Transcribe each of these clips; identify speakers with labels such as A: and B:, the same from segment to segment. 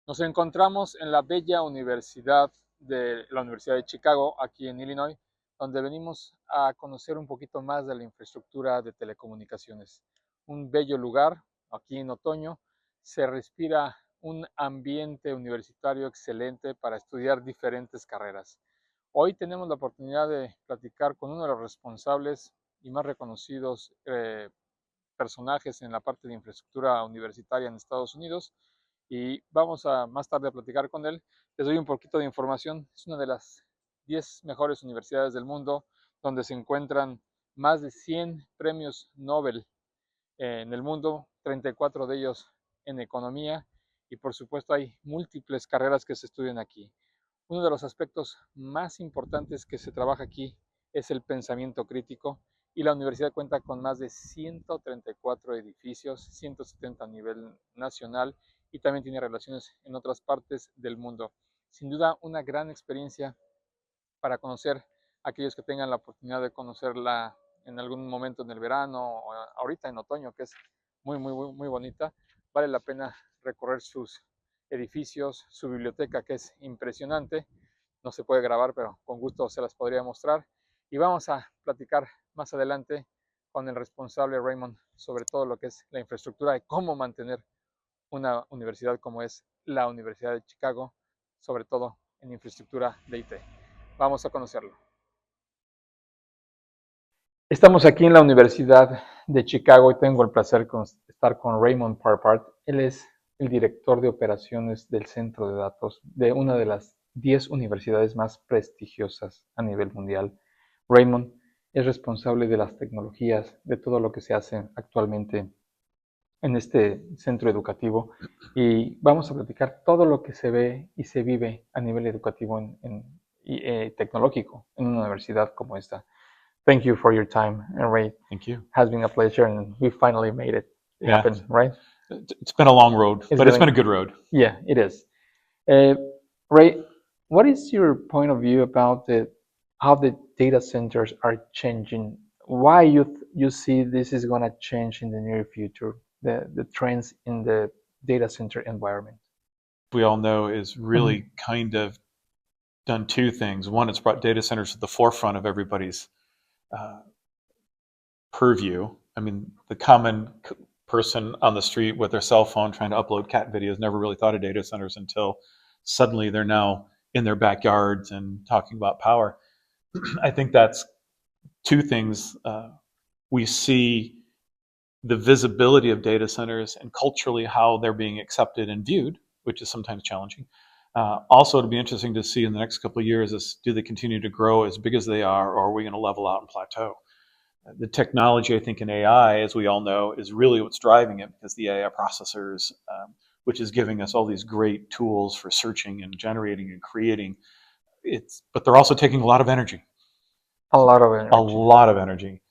A: Nos encontramos en la bella Universidad de la Universidad de Chicago, aquí en Illinois, donde venimos a conocer un poquito más de la infraestructura de telecomunicaciones. Un bello lugar, aquí en otoño, se respira un ambiente universitario excelente para estudiar diferentes carreras. Hoy tenemos la oportunidad de platicar con uno de los responsables y más reconocidos personajes en la parte de infraestructura universitaria en Estados Unidos, y vamos a más tarde a platicar con él. Les doy un poquito de información. Es una de las 10 mejores universidades del mundo, donde se encuentran más de 100 premios Nobel en el mundo, 34 de ellos en economía, y por supuesto hay múltiples carreras que se estudian aquí. Uno de los aspectos más importantes que se trabaja aquí es el pensamiento crítico, y la universidad cuenta con más de 134 edificios, 170 a nivel nacional, y también tiene relaciones en otras partes del mundo. Sin duda, una gran experiencia para conocer a aquellos que tengan la oportunidad de conocerla en algún momento en el verano o ahorita en otoño, que es muy bonita. Vale la pena recorrer sus edificios, su biblioteca, que es impresionante. No se puede grabar, pero con gusto se las podría mostrar. Y vamos a platicar más adelante con el responsable Raymond sobre todo lo que es la infraestructura y cómo mantener una universidad como es la Universidad de Chicago, sobre todo en infraestructura de IT. Vamos a conocerlo. Estamos aquí en la Universidad de Chicago y tengo el placer de estar con Raymond Parpart. Él es el director de operaciones del centro de datos de una de las 10 universidades más prestigiosas a nivel mundial. Raymond es responsable de las tecnologías, de todo lo que se hace actualmente en este centro educativo, y vamos a platicar todo lo que se ve y se vive a nivel educativo y tecnológico en una universidad como esta. Thank you for your time, Ray.
B: Thank you.
A: It has been a pleasure, and we finally made it happen, right?
B: It's been a long road, but it's been a good road.
A: Yeah, it is. Ray, what is your point of view about how the data centers are changing? Why you see this is going to change in the near future? The trends in the data center environment.
B: We all know is really kind of done two things. One, it's brought data centers to the forefront of everybody's purview. I mean, the common person on the street with their cell phone trying to upload cat videos never really thought of data centers until suddenly they're now in their backyards and talking about power. I think that's two things. We see the visibility of data centers and culturally how they're being accepted and viewed, which is sometimes challenging. Also, it'll be interesting to see in the next couple of years is, do they continue to grow as big as they are, or are we going to level out and plateau? The technology, I think, in AI, as we all know, is really what's driving it, because the AI processors, which is giving us all these great tools for searching and generating and creating, but they're also taking a lot of energy.
A: A lot of energy.
B: A lot of energy.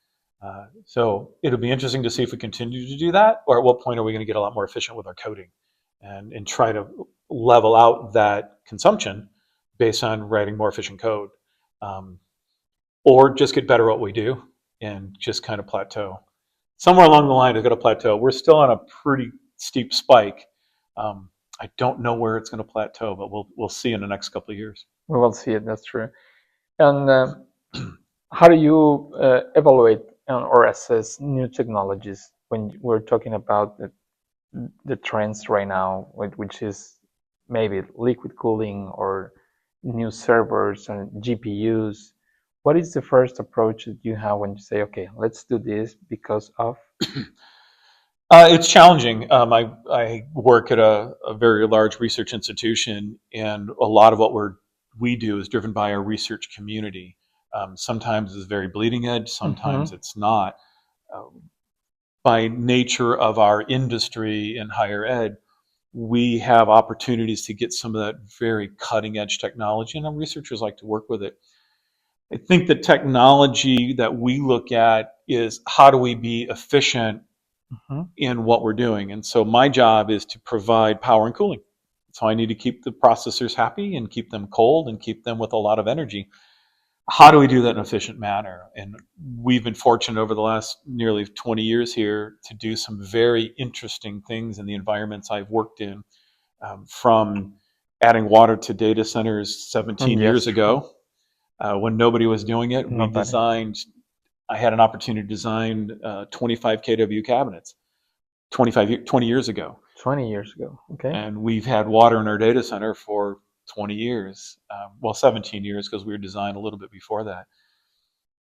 B: So it'll be interesting to see if we continue to do that, or at what point are we going to get a lot more efficient with our coding and try to level out that consumption based on writing more efficient code, or just get better at what we do and just kind of plateau. Somewhere along the line, it's going to plateau. We're still on a pretty steep spike. I don't know where it's going to plateau, but we'll see in the next couple of years.
A: We will see it. That's true. And how do you evaluate or assess new technologies when we're talking about the trends right now, which is maybe liquid cooling or new servers and GPUs? What is the first approach that you have when you say, okay, let's do this because of?
B: It's challenging. I work at a very large research institution, and a lot of what we do is driven by our research community. Sometimes it's very bleeding edge, sometimes it's not. By nature of our industry in higher ed, we have opportunities to get some of that very cutting edge technology, and our researchers like to work with it. I think the technology that we look at is, how do we be efficient in what we're doing? And so my job is to provide power and cooling. So I need to keep the processors happy and keep them cold and keep them with a lot of energy. How do we do that in an efficient manner? And we've been fortunate over the last nearly 20 years here to do some very interesting things in the environments I've worked in, from adding water to data centers 17
A: Yes.
B: years ago, when nobody was doing it. I had an opportunity to design 25 kW cabinets 20 years ago.
A: 20 years ago. Okay.
B: And we've had water in our data center for 20 years. 17 years, because we were designed a little bit before that.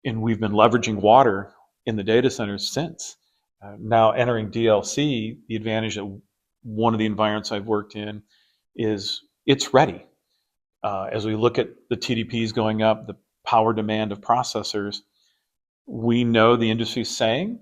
B: And we've been leveraging water in the data centers since. Now entering DLC, the advantage of one of the environments I've worked in is it's ready. As we look at the TDPs going up, the power demand of processors, we know the industry is saying,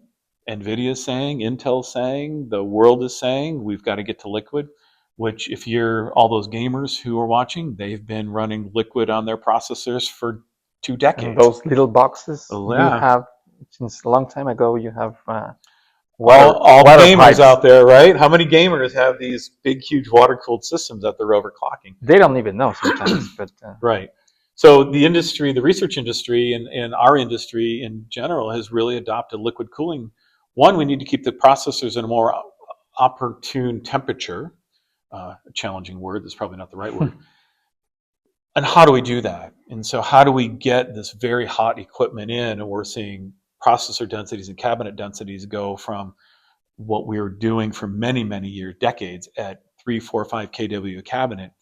B: NVIDIA is saying, Intel is saying, the world is saying, we've got to get to liquid, which if you're all those gamers who are watching, they've been running liquid on their processors for 2 decades.
A: And those little boxes
B: Oh,
A: you
B: yeah.
A: have, since a long time ago, you have
B: all
A: water
B: gamers
A: pipes
B: out there, right? How many gamers have these big, huge water-cooled systems that they're overclocking?
A: They don't even know sometimes, but
B: right. So the industry, the research industry, and our industry in general has really adopted liquid cooling. One, we need to keep the processors in a more opportune temperature. A challenging word, that's probably not the right word. And how do we do that? And so how do we get this very hot equipment in? And we're seeing processor densities and cabinet densities go from what we were doing for many, many years, decades, at 3, 4, 5 kW a cabinet.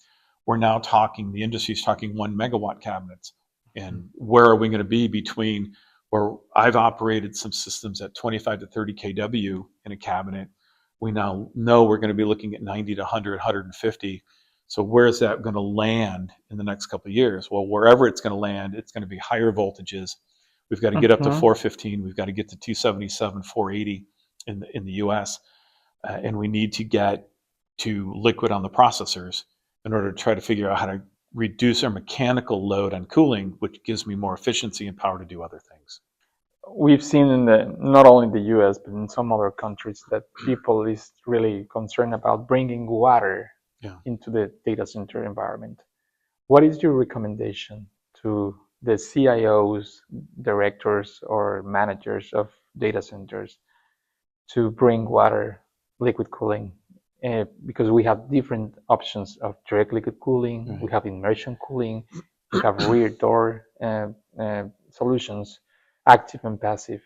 B: We're now talking, the industry's talking 1 megawatt cabinets. And where are we going to be between where I've operated some systems at 25 to 30 kW in a cabinet? We now know we're going to be looking at 90 to 100, 150. So where is that going to land in the next couple of years? Well, wherever it's going to land, it's going to be higher voltages. We've got to get up to 415. We've got to get to 277, 480 in the US. And we need to get to liquid on the processors in order to try to figure out how to reduce our mechanical load on cooling, which gives me more efficiency and power to do other things.
A: We've seen in not only in the US, but in some other countries, that people is really concerned about bringing water into the data center environment. What is your recommendation to the CIOs, directors, or managers of data centers to bring water, liquid cooling? Because we have different options of direct liquid cooling, we have immersion cooling, we have rear door solutions, active and passive.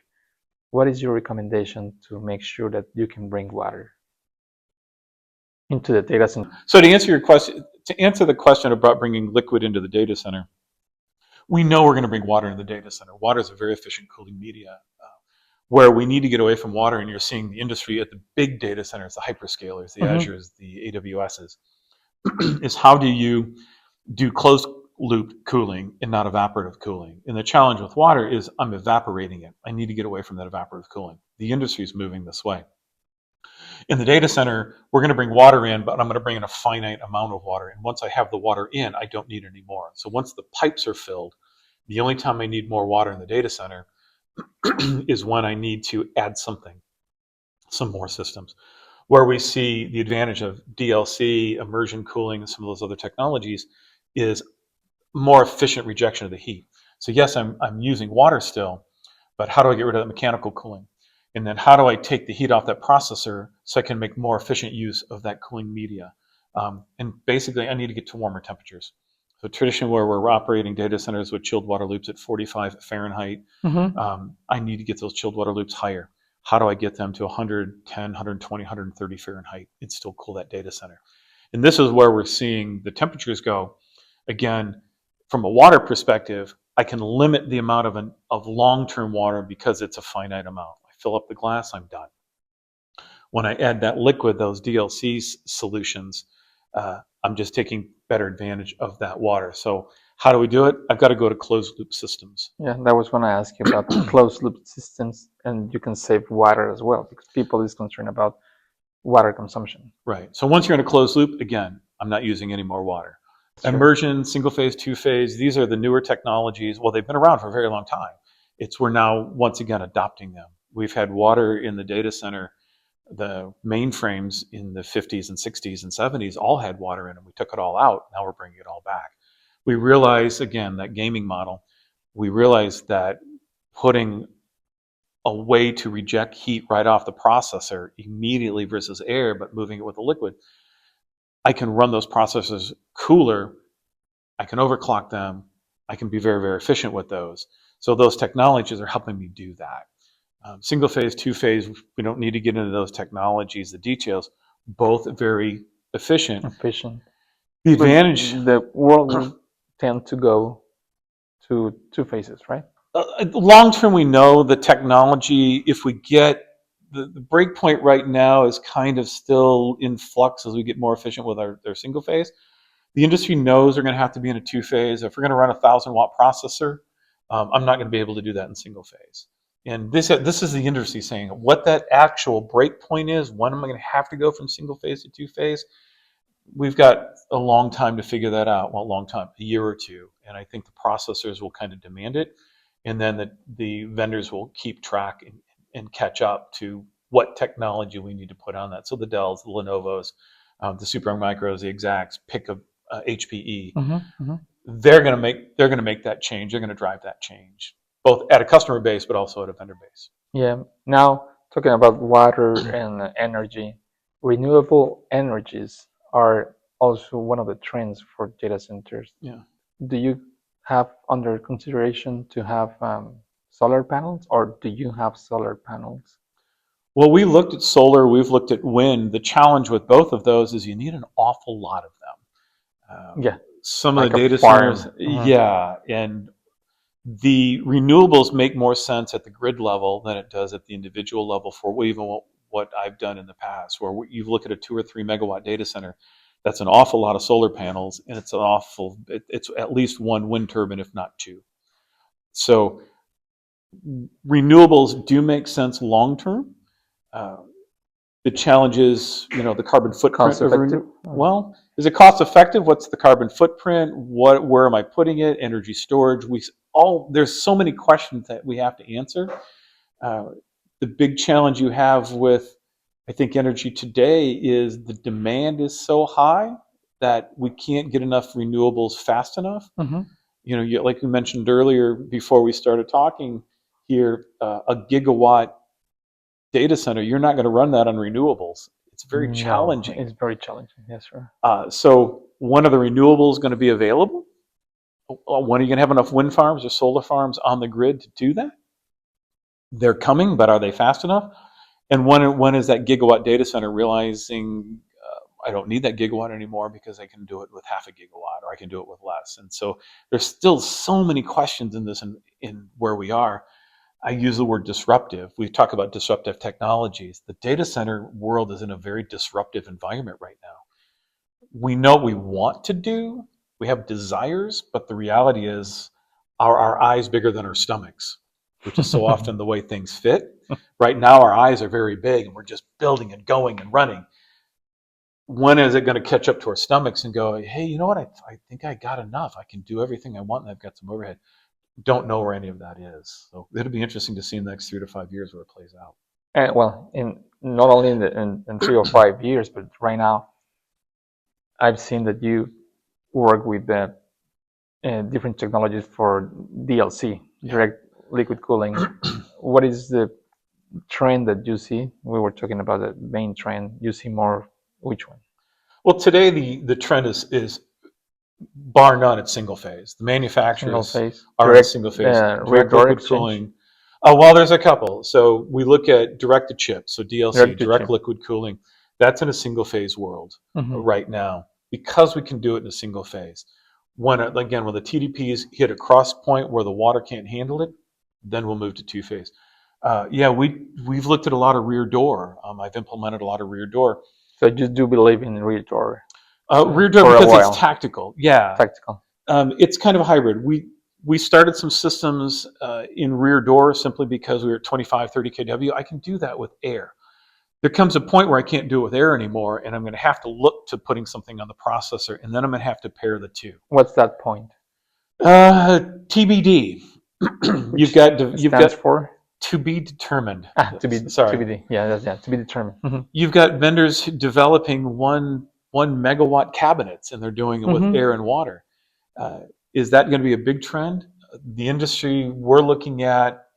A: What is your recommendation to make sure that you can bring water into the data center?
B: So to answer your question, to answer the question about bringing liquid into the data center, we know we're going to bring water into the data center. Water is a very efficient cooling media. Where we need to get away from water, and you're seeing the industry at the big data centers, the hyperscalers, the Azures, the AWSs, is how do you do closed loop cooling and not evaporative cooling? And the challenge with water is I'm evaporating it. I need to get away from that evaporative cooling. The industry is moving this way. In the data center, we're going to bring water in, but I'm going to bring in a finite amount of water. And once I have the water in, I don't need any more. So once the pipes are filled, the only time I need more water in the data center is when I need to add something, some more systems. Where we see the advantage of DLC, immersion cooling, and some of those other technologies is more efficient rejection of the heat. So yes, I'm using water still, but how do I get rid of that mechanical cooling? And then how do I take the heat off that processor so I can make more efficient use of that cooling media? And basically, I need to get to warmer temperatures. So traditionally, where we're operating data centers with chilled water loops at 45 Fahrenheit, I need to get those chilled water loops higher. How do I get them to 110, 120, 130 Fahrenheit and still cool that data center? And this is where we're seeing the temperatures go. Again, from a water perspective, I can limit the amount of long-term water because it's a finite amount. I fill up the glass, I'm done. When I add that liquid, those DLC solutions, I'm just taking better advantage of that water. So how do we do it? I've got to go to closed loop systems.
A: Yeah, that was when I asked you about closed loop systems, and you can save water as well, because people is concerned about water consumption.
B: Right. So once you're in a closed loop, again, I'm not using any more water. Immersion, single phase, two phase, these are the newer technologies. Well, they've been around for a very long time. We're now once again adopting them. We've had water in the data center. The mainframes in the 50s and 60s and 70s all had water in them. We took it all out. Now we're bringing it all back. We realize, again, that gaming model, we realize that putting a way to reject heat right off the processor immediately versus air, but moving it with a liquid, I can run those processors cooler. I can overclock them. I can be very, very efficient with those. So those technologies are helping me do that. Single phase, two phase, we don't need to get into those technologies, the details, both very efficient. The advantage.
A: But the world will tend to go to two phases, right?
B: Long term, we know the technology, if we get the break point right now is kind of still in flux as we get more efficient with their single phase. The industry knows they're going to have to be in a two phase. If we're going to run a 1,000-watt processor, I'm not going to be able to do that in single phase. And this is the industry saying what that actual break point is. When am I going to have to go from single phase to two phase? We've got a long time to figure that out. Well, a long time, a year or two. And I think the processors will kind of demand it. And then the vendors will keep track and catch up to what technology we need to put on that. So the Dells, the Lenovos, the Supermicros, the Exacts, pick a HPE. They're going to make that change. They're going to drive that change, both at a customer base, but also at a vendor base.
A: Yeah. Now, talking about water and energy, renewable energies are also one of the trends for data centers.
B: Yeah.
A: Do you have under consideration to have solar panels, or do you have solar panels?
B: Well, we looked at solar, we've looked at wind. The challenge with both of those is you need an awful lot of them.
A: Yeah.
B: Some
A: like
B: of the data
A: farm.
B: centers, yeah, and the renewables make more sense at the grid level than it does at the individual level for even what I've done in the past, where you look at a 2 or 3 megawatt data center, that's an awful lot of solar panels, and it's at least one wind turbine, if not two. So renewables do make sense long term. The challenge is, the carbon footprint.
A: Cost effective?
B: Well, is it cost effective? What's the carbon footprint? Where am I putting it? Energy storage. There's so many questions that we have to answer. The big challenge you have with, I think, energy today is the demand is so high that we can't get enough renewables fast enough. Like we mentioned earlier before we started talking here, a gigawatt data center, you're not going to run that on renewables. It's very challenging.
A: It's very challenging, yes, sir.
B: So when are the renewables going to be available? When are you going to have enough wind farms or solar farms on the grid to do that? They're coming, but are they fast enough? And when is that gigawatt data center realizing I don't need that gigawatt anymore because I can do it with half a gigawatt, or I can do it with less? And so there's still so many questions in this, in where we are. I use the word disruptive. We talk about disruptive technologies. The data center world is in a very disruptive environment right now. We know what we want to do. We have desires, but the reality is our eyes bigger than our stomachs, which is so often the way things fit. Right now, our eyes are very big, and we're just building and going and running. When is it going to catch up to our stomachs and go, hey, you know what? I think I got enough. I can do everything I want, and I've got some overhead. Don't know where any of that is. So it'll be interesting to see in the next 3 to 5 years where it plays out.
A: And well, not only in 3 or 5 years, but right now, I've seen that you work with different technologies for DLC, direct liquid cooling. What is the trend that you see? We were talking about the main trend. You see more, which one?
B: Well, today the trend is bar none, it's single phase. The manufacturers are in single phase. Direct liquid cooling. Well, there's a couple. So we look at direct to chip, so DLC, direct liquid cooling. That's in a single phase world right now because we can do it in a single phase. When the TDPs hit a cross point where the water can't handle it, then we'll move to two phase. We've looked at a lot of rear door. I've implemented a lot of rear door.
A: So you do believe in rear door?
B: Rear door because it's tactical. Yeah.
A: Tactical.
B: It's kind of a hybrid. We started some systems in rear door simply because we were at 25, 30 kW. I can do that with air. There comes a point where I can't do it with air anymore, and I'm going to have to look to putting something on the processor, and then I'm going to have to pair the two.
A: What's that point?
B: TBD. You've got
A: for
B: to be determined.
A: TBD. Yeah, to be determined.
B: You've got vendors developing one megawatt cabinets, and they're doing it with air and water. Is that going to be a big trend? The industry we're looking at,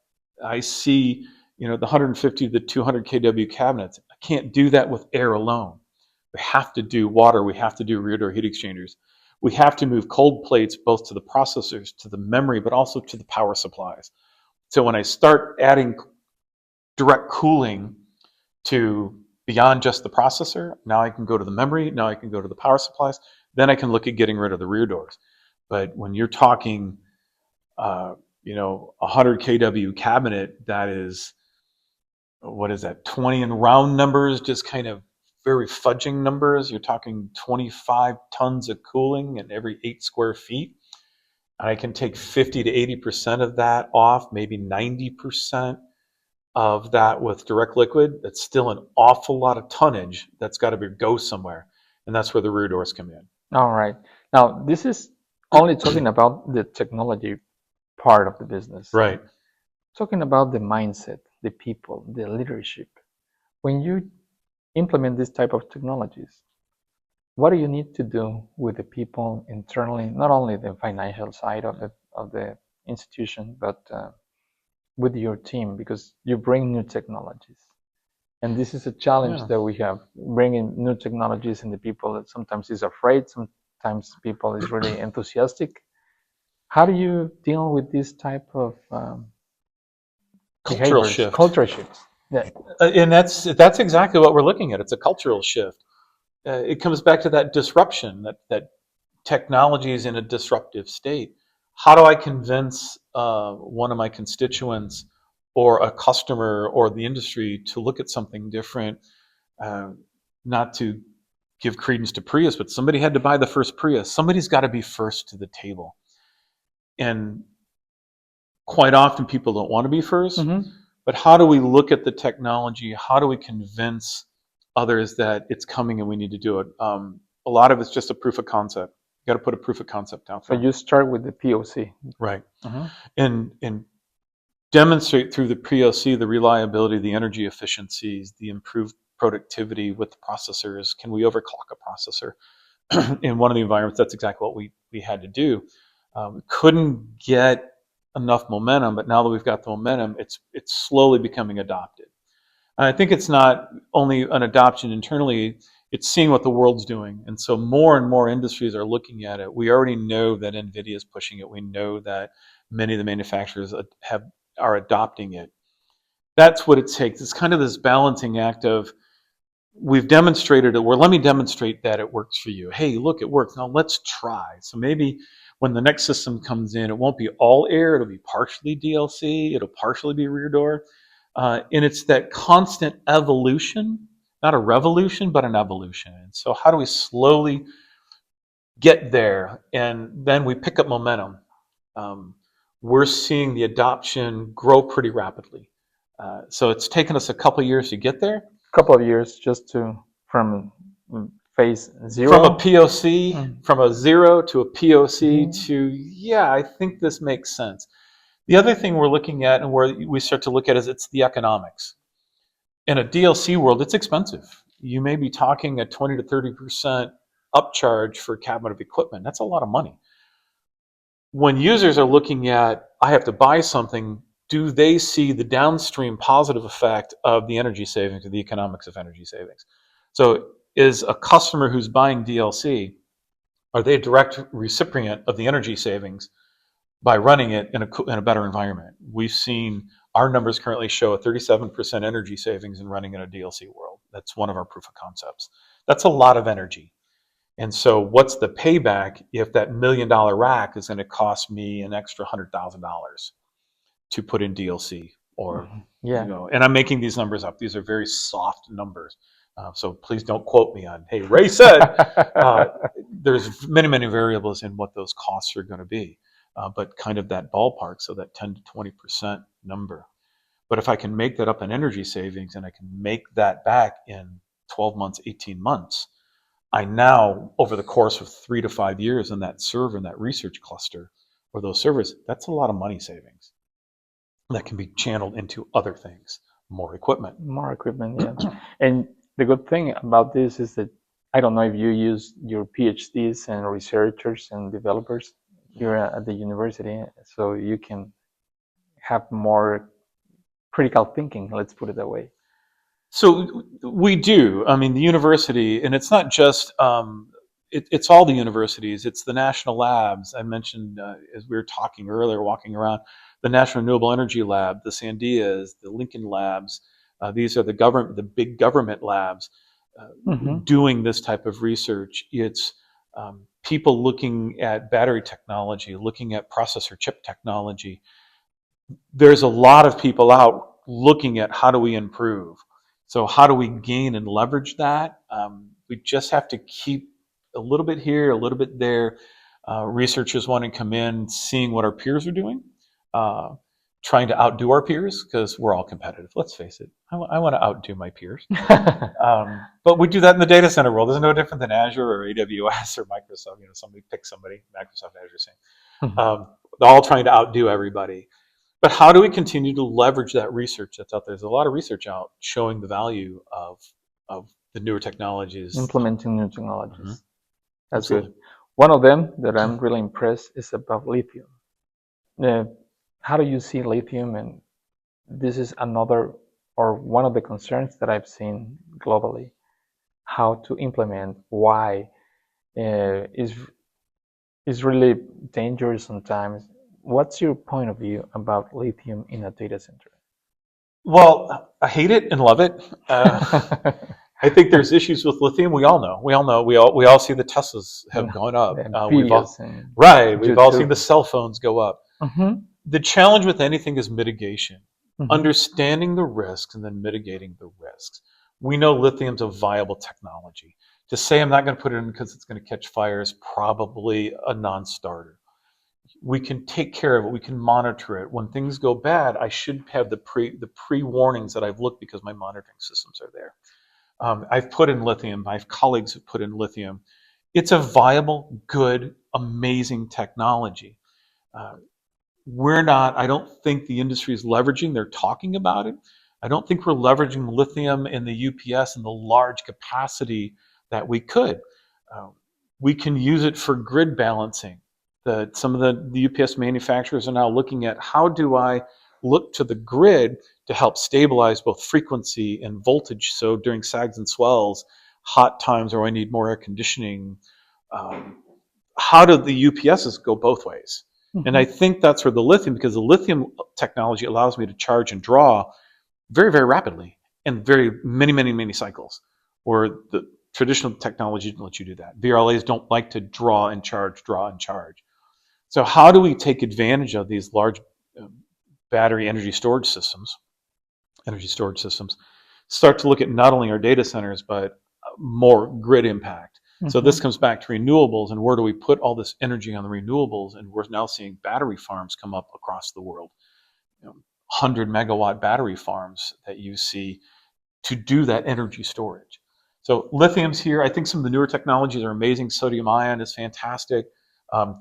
B: I see, the 150 to 200 kW cabinets. I can't do that with air alone. We have to do water. We have to do rear door heat exchangers. We have to move cold plates both to the processors, to the memory, but also to the power supplies. So when I start adding direct cooling to beyond just the processor, now I can go to the memory, now I can go to the power supplies, then I can look at getting rid of the rear doors. But when you're talking, 100 kW cabinet, that is, what is that, 20 in round numbers, just kind of very fudging numbers. You're talking 25 tons of cooling in every 8 square feet. I can take 50 to 80% of that off, maybe 90% of that with direct liquid. That's still an awful lot of tonnage that's got to go somewhere. And that's where the rear doors come in.
A: All right. Now, this is only talking about the technology part of the business.
B: Right.
A: Talking about the mindset, the people, the leadership. When you implement this type of technologies, what do you need to do with the people internally, not only the financial side of the institution, but with your team, because you bring new technologies. And this is a challenge that we have, bringing new technologies in the people that sometimes is afraid, sometimes people is really enthusiastic. How do you deal with this type of
B: cultural shift?
A: Cultural shifts. Yeah.
B: And that's exactly what we're looking at. It's a cultural shift. It comes back to that disruption, that technology is in a disruptive state. How do I convince one of my constituents or a customer or the industry to look at something different? Not to give credence to Prius, but somebody had to buy the first Prius. Somebody's got to be first to the table. And quite often people don't want to be first, but how do we look at the technology? How do we convince others that it's coming and we need to do it? A lot of it's just a proof of concept. You got to put a proof of concept out there.
A: So you start with the POC.
B: Right. And demonstrate through the POC the reliability, the energy efficiencies, the improved productivity with the processors. Can we overclock a processor? In one of the environments, that's exactly what we had to do. Couldn't get enough momentum, but now that we've got the momentum, it's slowly becoming adopted. And I think it's not only an adoption internally, it's seeing what the world's doing. And so more and more industries are looking at it. We already know that NVIDIA is pushing it. We know that many of the manufacturers are adopting it. That's what it takes. It's kind of this balancing act of, we've demonstrated it, well, let me demonstrate that it works for you. Hey, look, it works. Now let's try. So maybe when the next system comes in, it won't be all air, it'll be partially DLC, it'll partially be rear door. And it's that constant evolution, not a revolution, but an evolution. And so how do we slowly get there? And then we pick up momentum. We're seeing the adoption grow pretty rapidly. So it's taken us a couple of years to get there.
A: Couple of years just from phase zero.
B: From a POC, from a zero to a POC to, yeah, I think this makes sense. The other thing we're looking at and where we start to look at is it's the economics. In a DLC world, it's expensive. You may be talking a 20 to 30% upcharge for a cabinet of equipment. That's a lot of money. When users are looking at, I have to buy something, do they see the downstream positive effect of the energy savings or the economics of energy savings? So is a customer who's buying DLC, are they a direct recipient of the energy savings by running it in a better environment? We've seen our numbers currently show a 37% energy savings in running in a DLC world. That's one of our proof of concepts. That's a lot of energy. And so what's the payback if that $1 million rack is going to cost me an extra $100,000 to put in DLC? Or, and I'm making these numbers up. These are very soft numbers. So please don't quote me on, hey, Ray said. There's many, many variables in what those costs are going to be. But kind of that ballpark, so that 10 to 20% number. But if I can make that up in energy savings and I can make that back in 12 months, 18 months, I now, over the course of 3 to 5 years in that server, in that research cluster, or those servers, that's a lot of money savings that can be channeled into other things, more equipment.
A: More equipment, yeah. And the good thing about this is that, I don't know if you use your PhDs and researchers and developers here at the university, so you can have more critical thinking, let's put it that way.
B: So we do. I mean, the university, and it's not just, it's all the universities. It's the national labs. I mentioned, as we were talking earlier, walking around, the National Renewable Energy Lab, the Sandias, the Lincoln Labs. These are the big government labs doing this type of research. It's people looking at battery technology, looking at processor chip technology. There's a lot of people out looking at how do we improve. So how do we gain and leverage that? We just have to keep a little bit here, a little bit there. Researchers want to come in, seeing what our peers are doing, trying to outdo our peers because we're all competitive. Let's face it. I want to outdo my peers. But we do that in the data center world. It's no different than Azure or AWS or Microsoft. Somebody picks somebody, Microsoft, Azure, same. They're all trying to outdo everybody. But how do we continue to leverage that research that's out there? There's a lot of research out showing the value of the newer technologies.
A: Implementing new technologies.
B: Mm-hmm.
A: That's
B: Absolutely.
A: good. One of them that I'm really impressed is about lithium. How do you see lithium? And this is another or one of the concerns that I've seen globally. How to implement, why is really dangerous sometimes. What's your point of view about lithium in a data center?
B: Well, I hate it and love it. I think there's issues with lithium. We all know. We all see the Teslas have gone up. We've all seen the cell phones go up.
A: Mm-hmm.
B: The challenge with anything is mitigation. Understanding the risks and then mitigating the risks. We know lithium's a viable technology. To say I'm not going to put it in because it's going to catch fire is probably a non-starter. We can take care of it. We can monitor it. When things go bad, I should have the pre-warnings that I've looked because my monitoring systems are there. I've put in lithium. My colleagues have put in lithium. It's a viable, good, amazing technology. I don't think the industry is leveraging. They're talking about it. I don't think we're leveraging lithium in the UPS and the large capacity that we could. We can use it for grid balancing. Some of the UPS manufacturers are now looking at how do I look to the grid to help stabilize both frequency and voltage. So during sags and swells, hot times where I need more air conditioning, how do the UPSs go both ways? And I think that's where the lithium, because the lithium technology allows me to charge and draw very, very rapidly and many cycles, or the traditional technology doesn't let you do that. VRLAs don't like to draw and charge. So how do we take advantage of these large battery energy storage systems, start to look at not only our data centers, but more grid impact. So this comes back to renewables, and where do we put all this energy on the renewables? And we're now seeing battery farms come up across the world, 100 megawatt battery farms that you see to do that energy storage. So lithium's here. I think some of the newer technologies are amazing. Sodium ion is fantastic.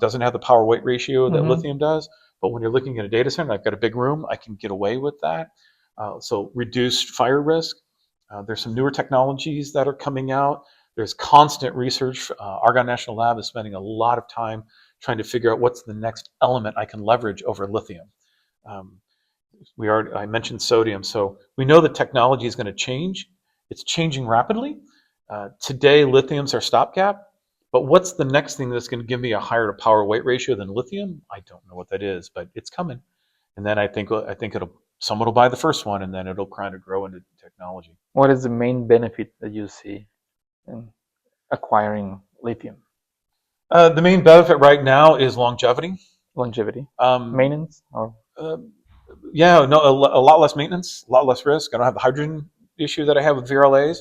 B: Doesn't have the power weight ratio that lithium does. But when you're looking at a data center, I've got a big room, I can get away with that. So reduced fire risk. There's some newer technologies that are coming out. There's constant research. Argonne National Lab is spending a lot of time trying to figure out what's the next element I can leverage over lithium. I mentioned sodium. So we know the technology is going to change. It's changing rapidly. Today, lithium's our stopgap. But what's the next thing that's going to give me a higher power weight ratio than lithium? I don't know what that is, but it's coming. And then I think someone will buy the first one, and then it'll kind of grow into technology.
A: What is the main benefit that you see in acquiring lithium?
B: The main benefit right now is longevity.
A: Maintenance? Or?
B: A lot less maintenance, a lot less risk. I don't have the hydrogen issue that I have with VRLAs.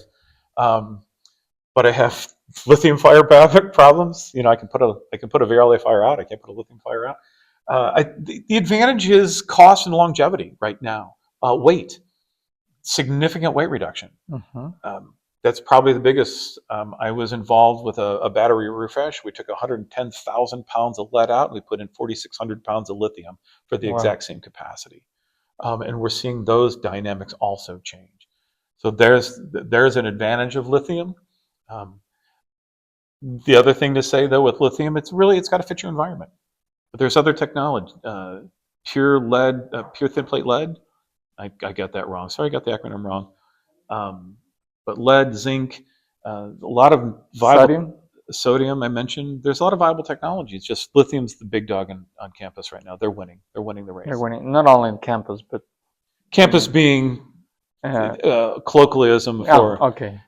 B: But I have lithium fire problems. I can put a VRLA fire out. I can't put a lithium fire out. The advantage is cost and longevity right now. Weight, significant weight reduction. That's probably the biggest. I was involved with a battery refresh. We took 110,000 pounds of lead out, and we put in 4,600 pounds of lithium for the exact same capacity. And we're seeing those dynamics also change. So there's an advantage of lithium. The other thing to say though with lithium, it's got to fit your environment. But there's other technology, pure thin plate lead. I got that wrong. Sorry, I got the acronym wrong. but lead, zinc, a lot of viable sodium I mentioned. There's a lot of viable technologies. Just lithium's the big dog on campus right now. They're winning. They're winning the race.
A: They're winning not only on campus, but
B: campus being colloquialism for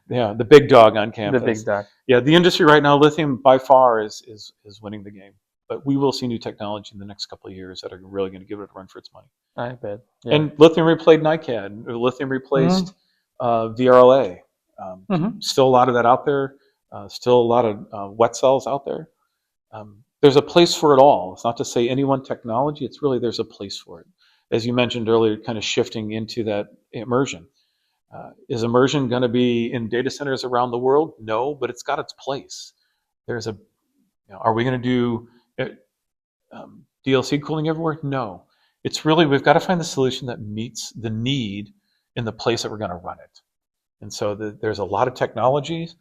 B: the big dog on campus.
A: The big dog.
B: Yeah, the industry right now, lithium by far is winning the game. But we will see new technology in the next couple of years that are really going to give it a run for its money.
A: I bet. Yeah.
B: And lithium replaced NiCad. Lithium replaced VRLA. Still a lot of that out there. Still a lot of wet cells out there. There's a place for it all. It's not to say any one technology. It's really there's a place for it. As you mentioned earlier, kind of shifting into that immersion. Is immersion going to be in data centers around the world? No, but it's got its place. There's a. Are we going to do DLC cooling everywhere? No. It's really, we've got to find the solution that meets the need in the place that we're going to run it. And so there's a lot of technologies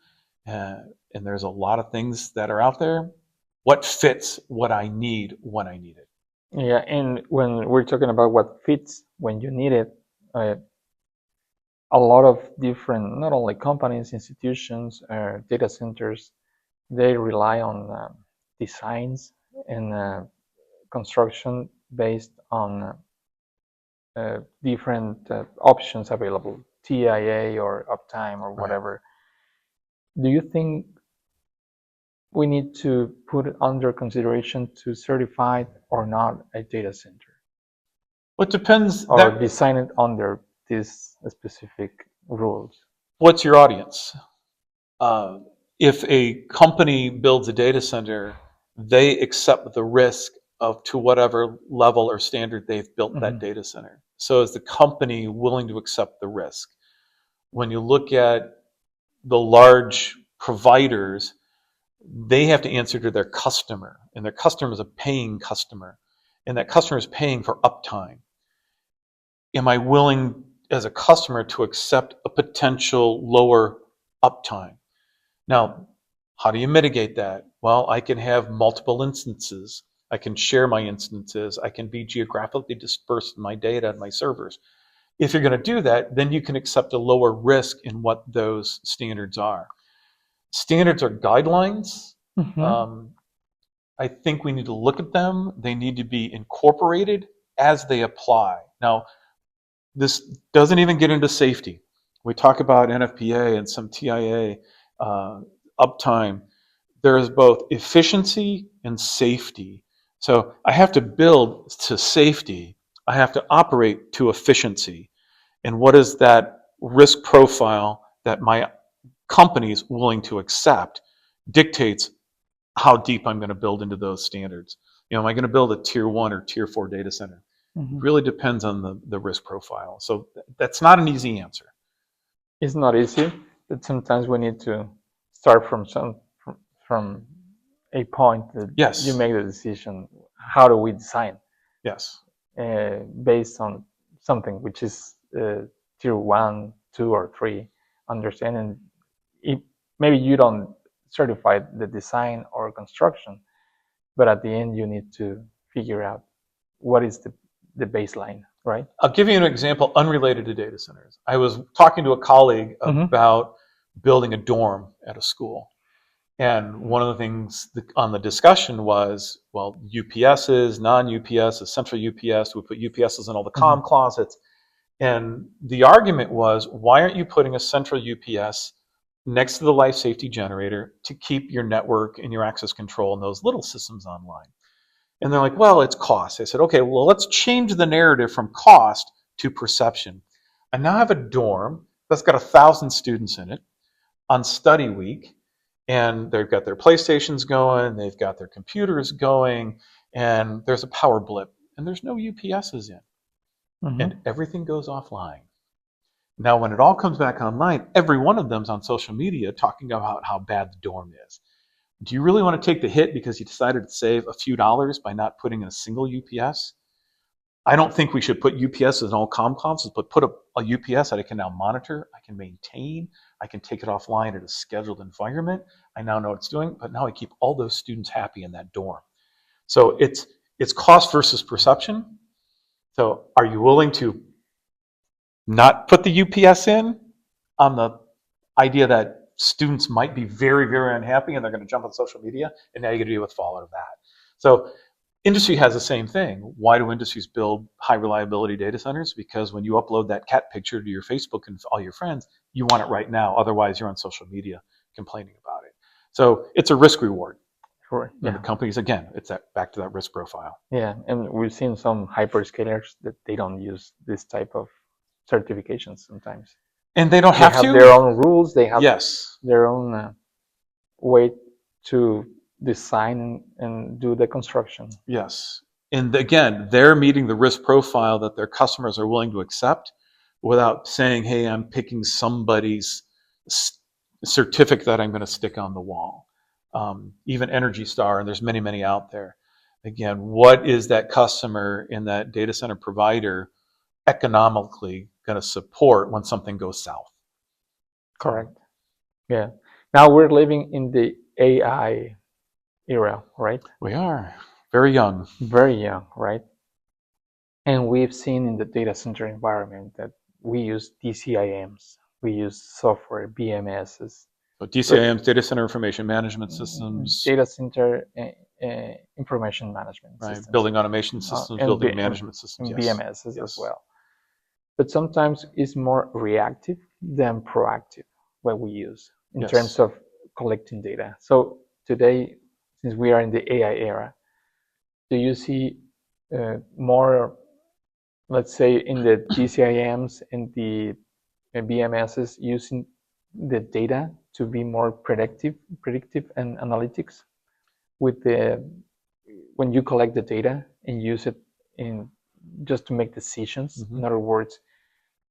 B: and there's a lot of things that are out there. What fits what I need when I need it?
A: Yeah, and when we're talking about what fits when you need it, a lot of different, not only companies, institutions, data centers, they rely on designs and construction based on different options available, TIA or uptime or whatever. Do you think we need to put it under consideration to certify it or not a data center?
B: Well, it depends.
A: Or design it under these specific rules.
B: What's your audience? If a company builds a data center, they accept the risk of to whatever level or standard they've built that data center. So is the company willing to accept the risk? When you look at the large providers, they have to answer to their customer, and their customer is a paying customer, and that customer is paying for uptime. Am I willing as a customer to accept a potential lower uptime? Now, how do you mitigate that? Well, I can have multiple instances. I can share my instances. I can be geographically dispersed in my data and my servers. If you're going to do that, then you can accept a lower risk in what those standards are. Standards are guidelines. I think we need to look at them. They need to be incorporated as they apply. Now, this doesn't even get into safety. We talk about NFPA and some TIA uptime. There is both efficiency and safety. So I have to build to safety. I have to operate to efficiency. And what is that risk profile that my company is willing to accept dictates how deep I'm going to build into those standards. Am I going to build a tier 1 or tier 4 data center? It really depends on the risk profile. So that's not an easy answer.
A: It's not easy, but sometimes we need to start from a point that you make the decision. How do we design?
B: Yes.
A: Based on something which is tier 1, 2, or 3, understanding maybe you don't certify the design or construction, but at the end you need to figure out what is the baseline, right?
B: I'll give you an example unrelated to data centers. I was talking to a colleague about building a dorm at a school. And one of the things on the discussion was, well, UPSs, non-UPS, central UPS, we put UPSs in all the comm closets. And the argument was, why aren't you putting a central UPS next to the life safety generator to keep your network and your access control and those little systems online? And they're like, well, it's cost. I said, okay, well, let's change the narrative from cost to perception. I now have a dorm that's got 1,000 students in it on study week, and they've got their PlayStations going, they've got their computers going, and there's a power blip, and there's no UPSs in. And everything goes offline. Now, when it all comes back online, every one of them's on social media talking about how bad the dorm is. Do you really want to take the hit because you decided to save a few dollars by not putting in a single UPS? I don't think we should put UPSs in all comm closets, but put a UPS that I can now monitor, I can maintain, I can take it offline at a scheduled environment. I now know what it's doing, but now I keep all those students happy in that dorm. So it's cost versus perception. So are you willing to not put the UPS in on the idea that students might be very, very unhappy and they're going to jump on social media, and now you got to deal with fallout of that. So industry has the same thing. Why do industries build high reliability data centers? Because when you upload that cat picture to your Facebook and all your friends, you want it right now. Otherwise, you're on social media complaining about it. So it's a risk reward.
A: Sure.
B: And the companies, again, it's back to that risk profile.
A: Yeah, and we've seen some hyperscalers that they don't use this type of certifications sometimes.
B: And they don't have to.
A: They have their own rules. They have
B: yes.
A: their own way to design and do the construction.
B: Yes. And again, they're meeting the risk profile that their customers are willing to accept without saying, hey, I'm picking somebody's certificate that I'm going to stick on the wall. Even Energy Star, and there's many, many out there. Again, what is that customer and that data center provider economically going to support when something goes south?
A: Correct. Yeah. Now we're living in the AI era, right?
B: We are very young.
A: Very young, right? And we've seen in the data center environment that we use DCIMs, we use software, BMSs.
B: So DCIMs, data center information management systems.
A: Data center information management systems.
B: Building automation systems, building management systems.
A: And BMSs as well. But sometimes it's more reactive than proactive what we use in terms of collecting data. So today, since we are in the AI era, do you see more, let's say, in the DCIMs and the BMSs using the data to be more predictive and analytics with when you collect the data and use it in just to make decisions? In other words,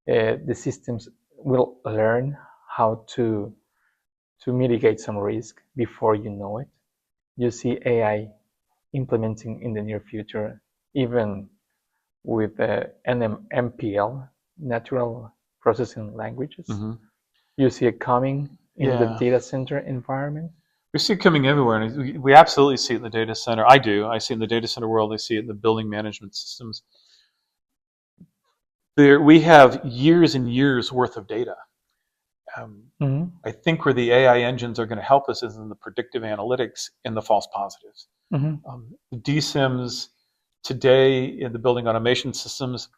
A: the systems will learn how to mitigate some risk before you know it. You see AI implementing in the near future, even with NMPL, natural processing languages. You see it coming in the data center environment.
B: We see it coming everywhere, and we absolutely see it in the data center. I do. I see it in the data center world. I see it in the building management systems. We have years and years worth of data. I think where the AI engines are going to help us is in the predictive analytics and the false positives. The DSIMs today in the building automation systems,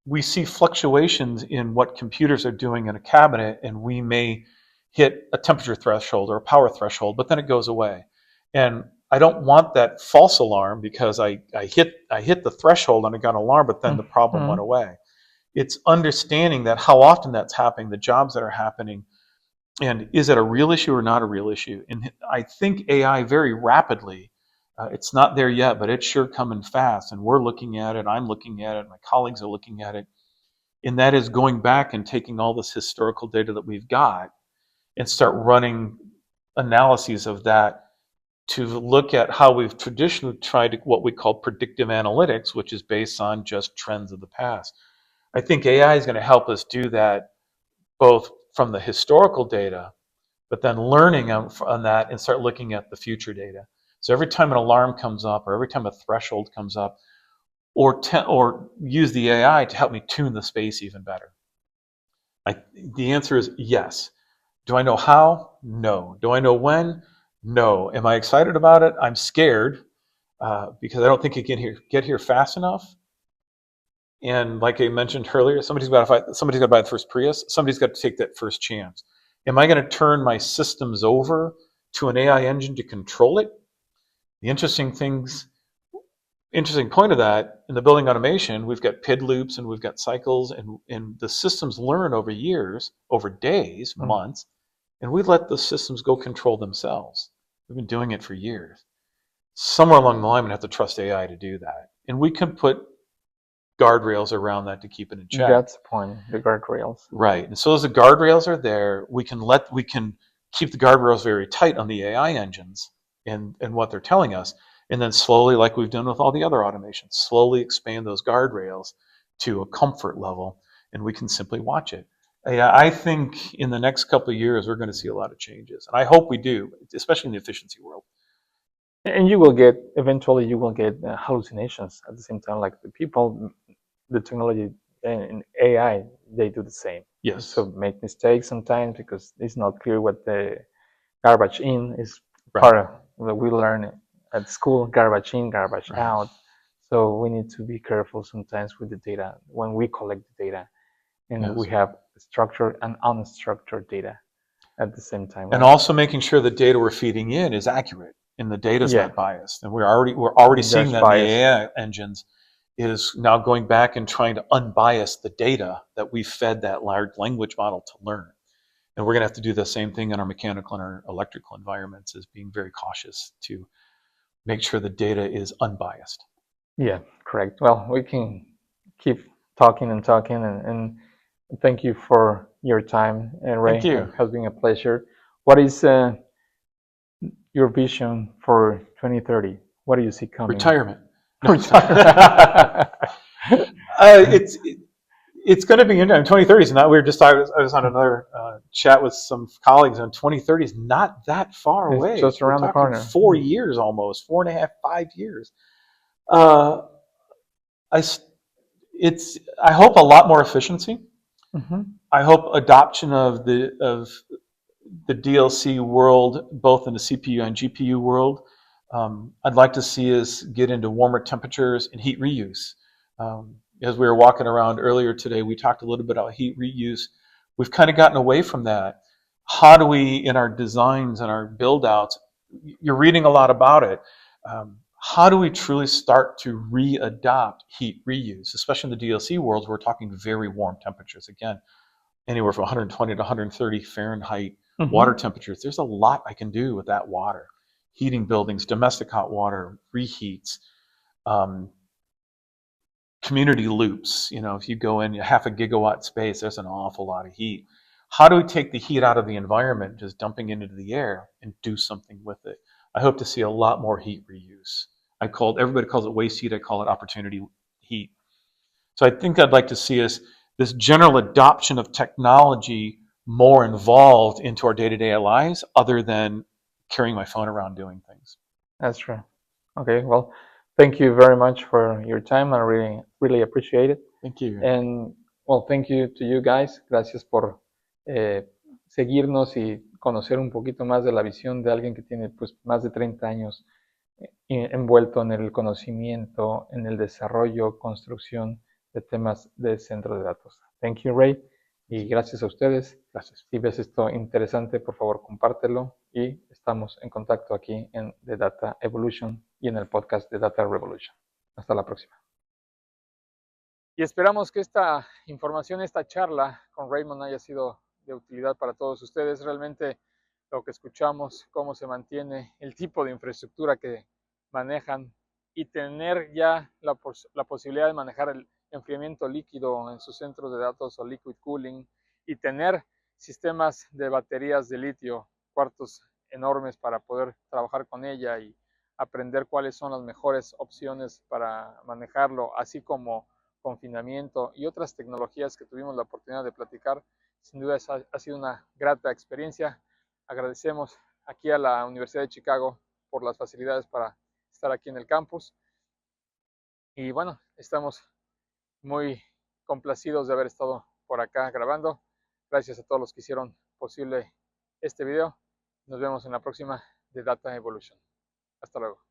B: we see fluctuations in what computers are doing in a cabinet, and we may hit a temperature threshold or a power threshold, but then it goes away. And I don't want that false alarm because I hit the threshold and I got an alarm, but then the problem went away. It's understanding that how often that's happening, the jobs that are happening, and is it a real issue or not a real issue? And I think AI very rapidly, it's not there yet, but it's sure coming fast. And we're looking at it, I'm looking at it, my colleagues are looking at it. And that is going back and taking all this historical data that we've got and start running analyses of that to look at how we've traditionally tried what we call predictive analytics, which is based on just trends of the past. I think AI is going to help us do that both from the historical data, but then learning on that and start looking at the future data. So every time an alarm comes up or every time a threshold comes up, or use the AI to help me tune the space even better. The answer is yes. Do I know how? No. Do I know when? No. Am I excited about it? I'm scared because I don't think it can get here fast enough. And like I mentioned earlier, somebody's got to buy the first Prius. Somebody's got to take that first chance. Am I going to turn my systems over to an AI engine to control it? The interesting point of that, in the building automation, we've got PID loops and we've got cycles, and the systems learn over years, over days, months, and we let the systems go control themselves. We've been doing it for years. Somewhere along the line, we have to trust AI to do that. And we can put guardrails around that to keep it in check.
A: That's the point, the guardrails.
B: Right. And so as the guardrails are there, we can keep the guardrails very tight on the AI engines and what they're telling us. And then slowly, like we've done with all the other automations, slowly expand those guardrails to a comfort level, and we can simply watch it. I think in the next couple of years, we're going to see a lot of changes. And I hope we do, especially in the efficiency world.
A: And eventually you will get hallucinations at the same time, like the people, the technology and AI, they do the same.
B: Yes.
A: So make mistakes sometimes because it's not clear what the garbage in is.
B: Right.
A: Part of what we learn at school, garbage in, garbage
B: Right.
A: out. So we need to be careful sometimes with the data when we collect the data, and
B: Yes.
A: we have structured and unstructured data at the same time.
B: And
A: right?
B: also making sure the data we're feeding in is accurate and the data is
A: Yeah.
B: not biased. And we're already seeing
A: There's
B: that in the
A: bias.
B: AI engines is now going back and trying to unbias the data that we fed that large language model to learn. And we're going to have to do the same thing in our mechanical and our electrical environments, is being very cautious to make sure the data is unbiased.
A: Yeah, correct. Well, we can keep talking and talking, and thank you for your time, Ray.
B: Thank you.
A: It has been a pleasure. What is your vision for 2030? What do you see coming?
B: Retirement. It's going to be in 2030 is not. We were just I was on another chat with some colleagues, and 2030 is not that far away.
A: It's just around the corner.
B: 4 years almost, 4.5, 5 years. I hope a lot more efficiency.
A: Mm-hmm.
B: I hope adoption of the DLC world, both in the CPU and GPU world. I'd like to see us get into warmer temperatures and heat reuse. As we were walking around earlier today, we talked a little bit about heat reuse. We've kind of gotten away from that. How do we, in our designs and our build outs, you're reading a lot about it. How do we truly start to re-adopt heat reuse, especially in the DLC worlds? We're talking very warm temperatures. Again, anywhere from 120 to 130 Fahrenheit water temperatures. There's a lot I can do with that water. Heating buildings, domestic hot water, reheats, community loops. If you go in 0.5 gigawatt space, there's an awful lot of heat. How do we take the heat out of the environment, just dumping it into the air, and do something with it? I hope to see a lot more heat reuse. Everybody calls it waste heat. I call it opportunity heat. So I think I'd like to see this general adoption of technology more involved into our day-to-day lives, other than carrying my phone around doing things.
A: That's true. Okay, well, thank you very much for your time. I really appreciate it.
B: Thank you.
A: And well, thank you to you guys. Gracias por seguirnos y conocer un poquito más de la visión de alguien que tiene pues más de 30 años envuelto en el conocimiento, en el desarrollo, construcción de temas de centro de datos. Thank you, Ray. Y gracias a ustedes.
B: Gracias.
A: Si ves esto interesante, por favor, compártelo. Y estamos en contacto aquí en The Data Evolution y en el podcast de Data Revolution. Hasta la próxima. Y esperamos que esta información, esta charla con Raymond haya sido de utilidad para todos ustedes. Realmente lo que escuchamos, cómo se mantiene, el tipo de infraestructura que manejan y tener ya la posibilidad de manejar el enfriamiento líquido en sus centros de datos o liquid cooling y tener sistemas de baterías de litio, cuartos enormes para poder trabajar con ella y aprender cuáles son las mejores opciones para manejarlo, así como confinamiento y otras tecnologías que tuvimos la oportunidad de platicar. Sin duda ha sido una grata experiencia. Agradecemos aquí a la Universidad de Chicago por las facilidades para estar aquí en el campus. Y bueno, estamos muy complacidos de haber estado por acá grabando. Gracias a todos los que hicieron posible este video. Nos vemos en la próxima de Data Evolution. Hasta luego.